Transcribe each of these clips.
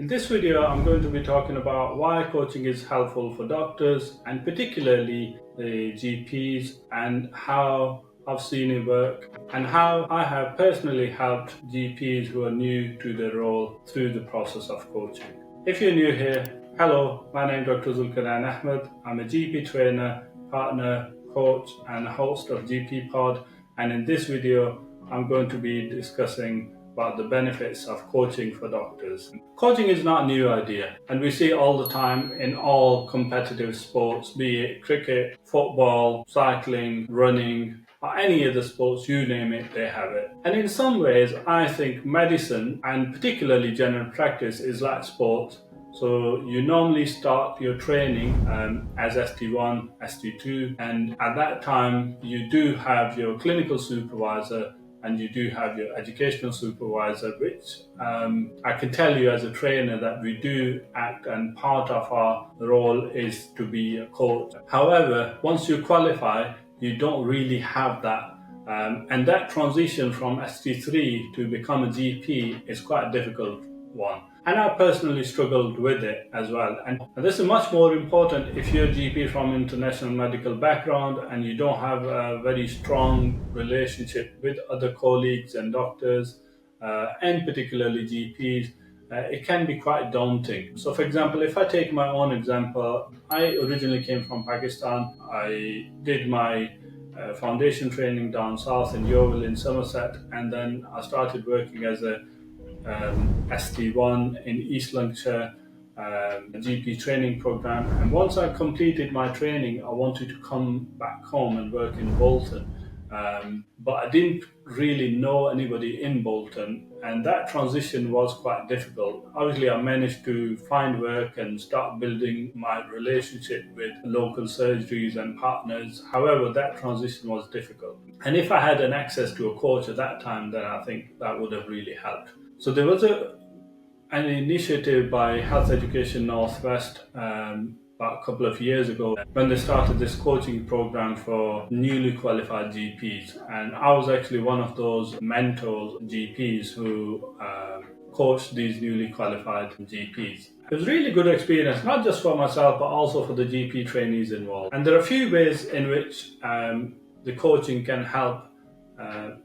this video, I'm going to be talking about why coaching is helpful for doctors and particularly the GPs, and how I've seen it work and how I have personally helped GPs who are new to their role through the process of coaching. If you're new here, hello, my name is Dr. Zulkarnain Ahmed. I'm a GP trainer, partner, coach and host of GP Pod, and in this video I'm going to be discussing about the benefits of coaching for doctors. Coaching is not a new idea, and we see it all the time in all competitive sports, be it cricket, football, cycling, running, or any other sports, you name it, they have it. And in some ways, I think medicine, and particularly general practice, is like sports. So you normally start your training as ST1, ST2, and at that time you do have your clinical supervisor and you do have your educational supervisor, which I can tell you as a trainer that we do act, and part of our role is to be a coach. However, once you qualify, you don't really have that. And that transition from ST3 to become a GP is quite a difficult one. And I personally struggled with it as well. And this is much more important if you're a GP from international medical background and you don't have a very strong relationship with other colleagues and doctors, and particularly GPs. It can be quite daunting. So for example, if I take my own example, I originally came from Pakistan. I did my foundation training down south in Yeovil in Somerset, and then I started working as a ST1 in East Lancashire, a GP training program. And once I completed my training, I wanted to come back home and work in Bolton. But I didn't really know anybody in Bolton, and that transition was quite difficult. Obviously, I managed to find work and start building my relationship with local surgeries and partners. However, that transition was difficult. And if I had an access to a coach at that time, then I think that would have really helped. So there was an initiative by Health Education Northwest about a couple of years ago when they started this coaching program for newly qualified GPs. And I was actually one of those mentors, GPs, who coached these newly qualified GPs. It was a really good experience, not just for myself, but also for the GP trainees involved. And there are a few ways in which the coaching can help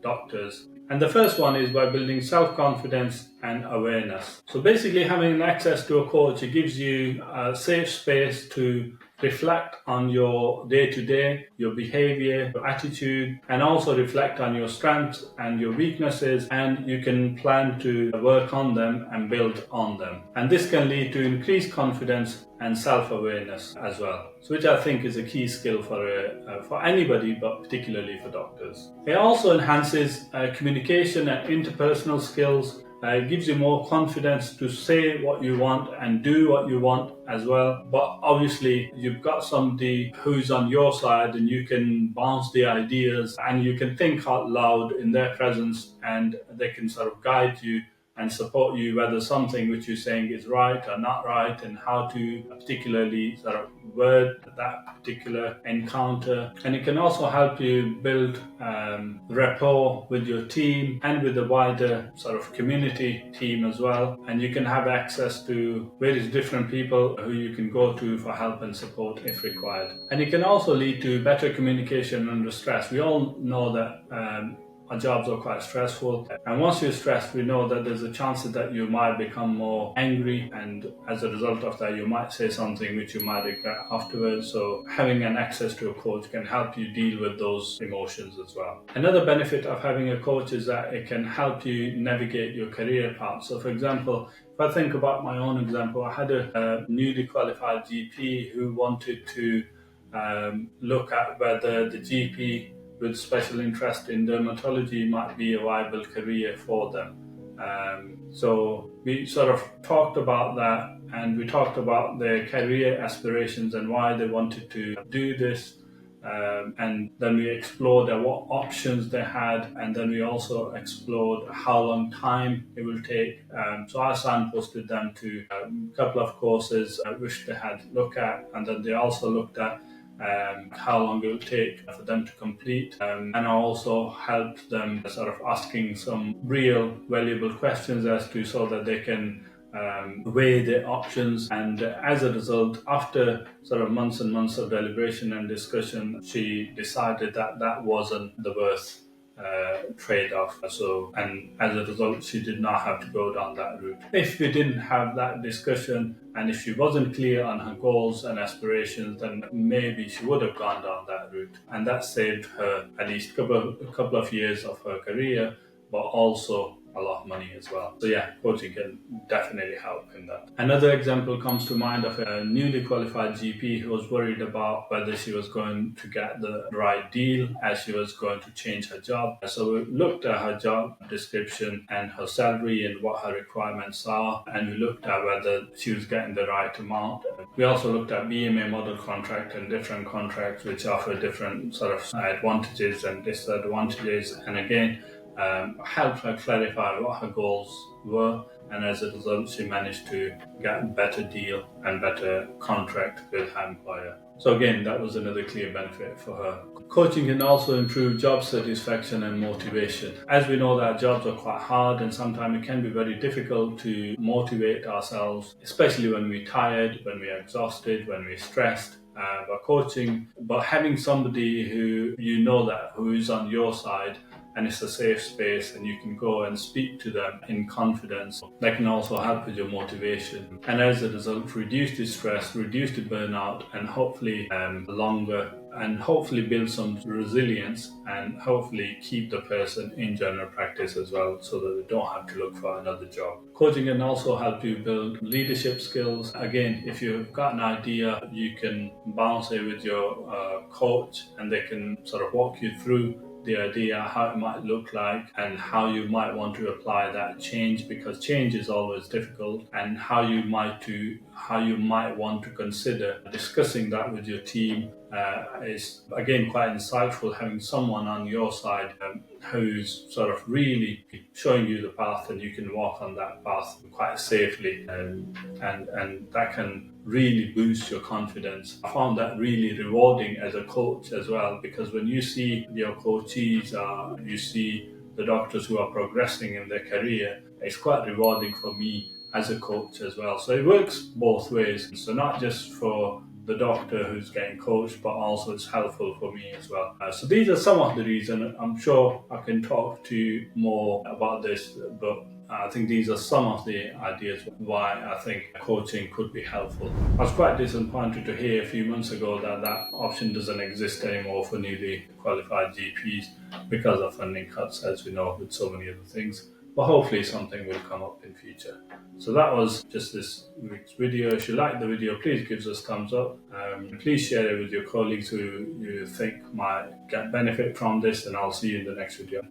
doctors. And the first one is by building self-confidence and awareness. So basically, having access to a coach, it gives you a safe space to reflect on your day-to-day, your behavior, your attitude, and also reflect on your strengths and your weaknesses, and you can plan to work on them and build on them. And this can lead to increased confidence and self-awareness as well, so which I think is a key skill for anybody, but particularly for doctors. It also enhances communication and interpersonal skills. It gives you more confidence to say what you want and do what you want as well. But obviously, you've got somebody who's on your side and you can bounce the ideas and you can think out loud in their presence, and they can sort of guide you and support you whether something which you're saying is right or not right, and how to particularly sort of word that particular encounter. And it can also help you build rapport with your team and with the wider sort of community team as well. And you can have access to various different people who you can go to for help and support if required. And it can also lead to better communication under stress. We all know that our jobs are quite stressful, and once you're stressed, we know that there's a chance that you might become more angry, and as a result of that, you might say something which you might regret afterwards. So having an access to a coach can help you deal with those emotions as well. Another benefit of having a coach is that it can help you navigate your career path. So for example, if I think about my own example, I had a newly qualified GP who wanted to look at whether the GP with special interest in dermatology might be a viable career for them. So we sort of talked about that, and we talked about their career aspirations and why they wanted to do this. And then we explored what options they had, and then we also explored how long time it will take. So I signposted them to a couple of courses which they had looked at, and then they also looked at how long it will take for them to complete. And I also helped them sort of asking some real valuable questions as to so that they can weigh their options. And as a result, after sort of months and months of deliberation and discussion, she decided that that wasn't the worth trade-off. So, and as a result, she did not have to go down that route. If we didn't have that discussion, and if she wasn't clear on her goals and aspirations, then maybe she would have gone down that route, and that saved her at least a couple of years of her career, but also a lot of money as well. So yeah, coaching can definitely help in that. Another example comes to mind of a newly qualified GP who was worried about whether she was going to get the right deal as she was going to change her job. So we looked at her job description and her salary and what her requirements are, and we looked at whether she was getting the right amount. We also looked at BMA model contract and different contracts which offer different sort of advantages and disadvantages, and again, helped her clarify what her goals were, and as a result, she managed to get a better deal and better contract with her employer. So again, that was another clear benefit for her. Coaching can also improve job satisfaction and motivation. As we know that jobs are quite hard and sometimes it can be very difficult to motivate ourselves, especially when we're tired, when we're exhausted, when we're stressed. But having somebody who is on your side, and it's a safe space and you can go and speak to them in confidence, that can also help with your motivation, and as a result reduce the stress, reduce the burnout, and hopefully build some resilience, and hopefully keep the person in general practice as well, so that they don't have to look for another job. Coaching can also help you build leadership skills. Again, if you've got an idea, you can bounce it with your coach, and they can sort of walk you through the idea, how it might look like, and how you might want to apply that change, because change is always difficult, and how you might want to consider discussing that with your team is again quite insightful, having someone on your side who's sort of really showing you the path, and you can walk on that path quite safely, and that can really boost your confidence. I found that really rewarding as a coach as well, because when you see your coachees, you see the doctors who are progressing in their career, it's quite rewarding for me as a coach as well. So it works both ways. So not just for the doctor who's getting coached, but also it's helpful for me as well. So these are some of the reasons. I'm sure I can talk to you more about this, but I think these are some of the ideas why I think coaching could be helpful. I was quite disappointed to hear a few months ago that that option doesn't exist anymore for newly qualified GPs because of funding cuts, as we know, with so many other things. But hopefully something will come up in future. So that was just this week's video. If you like the video, please give us a thumbs up. Please share it with your colleagues who you think might get benefit from this, and I'll see you in the next video.